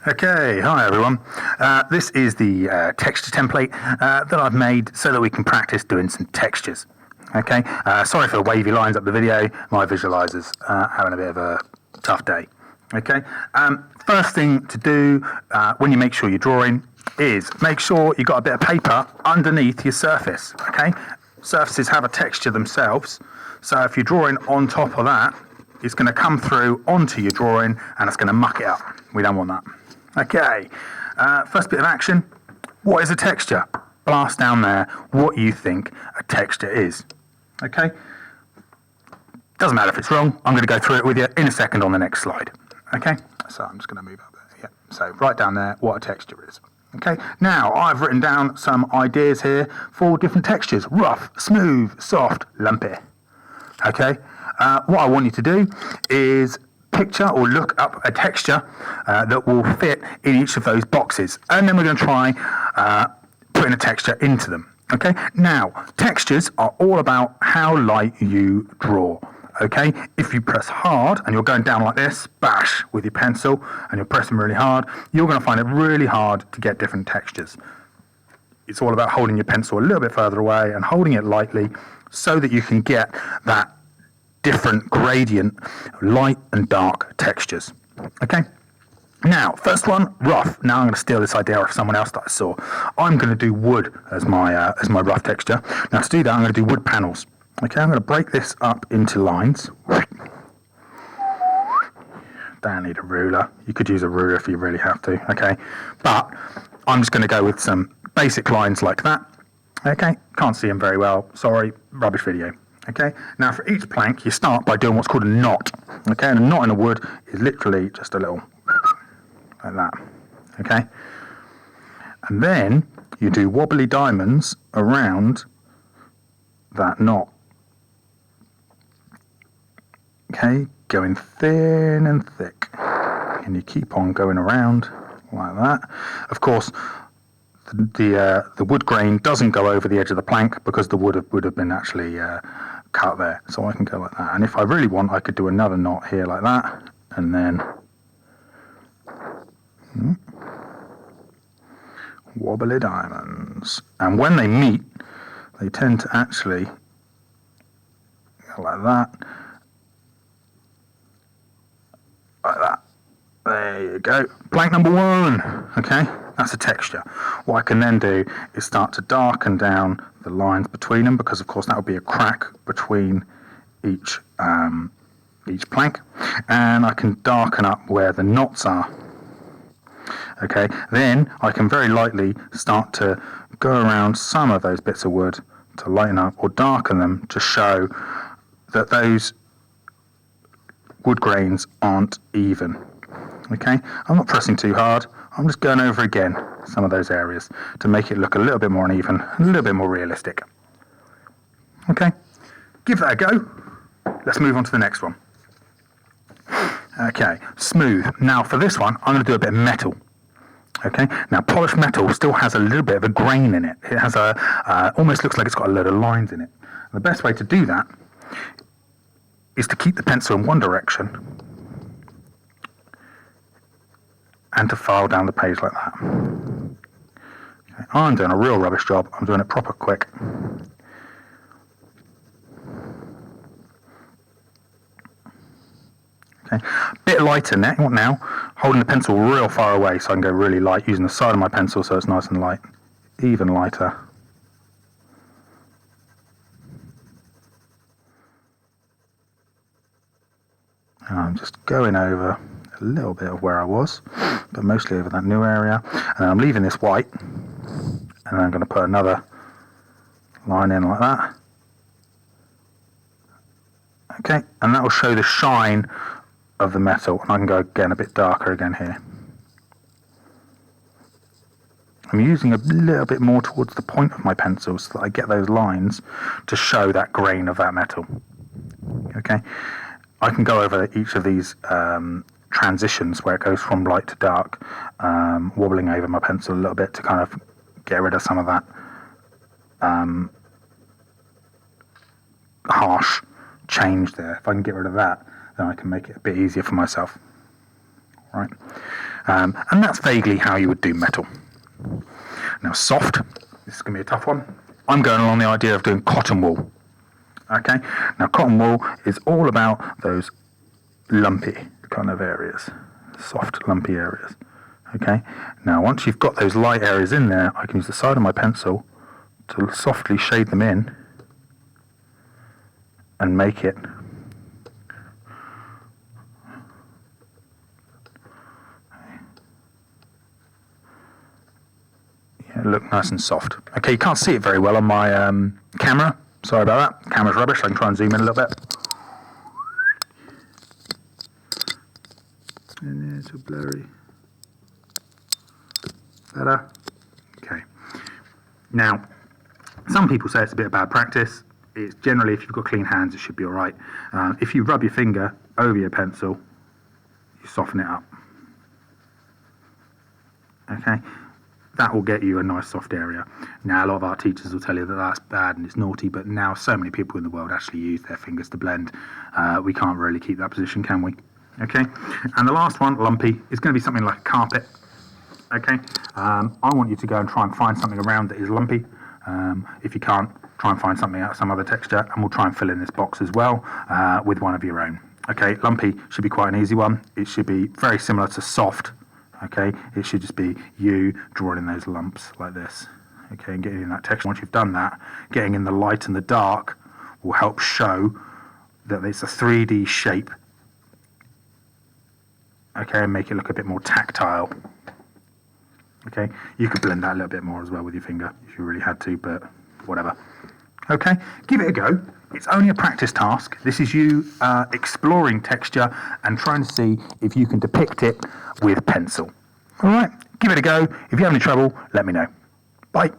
Okay, hi everyone. This is the texture template that I've made so that we can practice doing some textures. Okay, sorry for the wavy lines up the video. My visualizer's having a bit of a tough day. Okay, first thing to do when you make sure you're drawing is make sure you've got a bit of paper underneath your surface. Okay, surfaces have a texture themselves, so if you're drawing on top of that, it's going to come through onto your drawing and it's going to muck it up. We don't want that. Okay, first bit of action. What is a texture? Blast down there what you think a texture is. Okay, doesn't matter if it's wrong. I'm going to go through it with you in a second on the next slide. Okay, so I'm just going to move up there. Yeah, so right down there what a texture is. Okay, now I've written down some ideas here for different textures: rough, smooth, soft, lumpy. Okay, what I want you to do is picture or look up a texture that will fit in each of those boxes, and then we're going to try putting a texture into them. Okay, now textures are all about how light you draw. Okay, if you press hard and you're going down like this, bash with your pencil, and you're pressing really hard, you're going to find it really hard to get different textures. It's all about holding your pencil a little bit further away and holding it lightly so that you can get that different gradient, light and dark textures. Okay, now first one, rough. Now I'm going to steal this idea off someone else that I saw. I'm going to do wood as my rough texture. Now to do that, I'm going to do wood panels. Okay, I'm going to break this up into lines. Don't need a ruler. You could use a ruler if you really have to. Okay, but I'm just going to go with some basic lines like that. Okay, can't see them very well. Sorry, rubbish video. Okay, now for each plank, you start by doing what's called a knot. Okay, and a knot in a wood is literally just a little like that. Okay, and then you do wobbly diamonds around that knot. Okay, going thin and thick, and you keep on going around like that. Of course, the wood grain doesn't go over the edge of the plank because the wood would have been actually cut there, so I can go like that. And if I really want, I could do another knot here like that, and then wobbly diamonds. And when they meet, they tend to actually go like that, like that. There you go. Plank number one. Okay, that's a texture. What I can then do is start to darken down the lines between them, because of course that would be a crack between each plank, and I can darken up where the knots are. Okay, then I can very lightly start to go around some of those bits of wood to lighten up or darken them to show that those wood grains aren't even. Okay, I'm not pressing too hard. I'm just going over again some of those areas to make it look a little bit more uneven, a little bit more realistic. Okay, give that a go. Let's move on to the next one. Okay, smooth. Now for this one, I'm going to do a bit of metal. Okay, now polished metal still has a little bit of a grain in it. It has almost looks like it's got a load of lines in it. And the best way to do that is to keep the pencil in one direction and to file down the page like that. Okay, I'm doing a real rubbish job. I'm doing it proper quick. Okay, bit lighter now, holding the pencil real far away so I can go really light, using the side of my pencil so it's nice and light, even lighter. And I'm just going over a little bit of where I was, but mostly over that new area. And then I'm leaving this white, and then I'm going to put another line in like that. Okay, and that will show the shine of the metal, and I can go again a bit darker again here. I'm using a little bit more towards the point of my pencil so that I get those lines to show that grain of that metal. Okay, I can go over each of these transitions where it goes from light to dark, wobbling over my pencil a little bit to kind of get rid of some of that harsh change there. If I can get rid of that, then I can make it a bit easier for myself. Right. And that's vaguely how you would do metal. Now soft, this is going to be a tough one. I'm going along the idea of doing cotton wool. Okay, now cotton wool is all about those lumpy kind of areas, soft lumpy areas. Okay, now once you've got those light areas in there, I can use the side of my pencil to softly shade them in and make it look nice and soft. Okay, you can't see it very well on my camera. Sorry about that. Camera's rubbish. I can try and zoom in a little bit. And it's a blurry. Better. Okay. Now, some people say it's a bit of bad practice. It's generally, if you've got clean hands, it should be all right. If you rub your finger over your pencil, you soften it up. Okay. That will get you a nice soft area. Now, a lot of art teachers will tell you that that's bad and it's naughty, but now so many people in the world actually use their fingers to blend. We can't really keep that position, can we? Okay, and the last one, lumpy, is going to be something like a carpet. Okay, I want you to go and try and find something around that is lumpy. If you can't, try and find something out, some other texture, and we'll try and fill in this box as well with one of your own. Okay, lumpy should be quite an easy one. It should be very similar to soft. Okay, it should just be you drawing in those lumps like this. Okay, and getting in that texture. Once you've done that, getting in the light and the dark will help show that it's a 3D shape. Okay, and make it look a bit more tactile. Okay, you could blend that a little bit more as well with your finger if you really had to, but whatever. Okay, give it a go. It's only a practice task. This is you exploring texture and trying to see if you can depict it with pencil. All right, give it a go. If you have any trouble, let me know. Bye.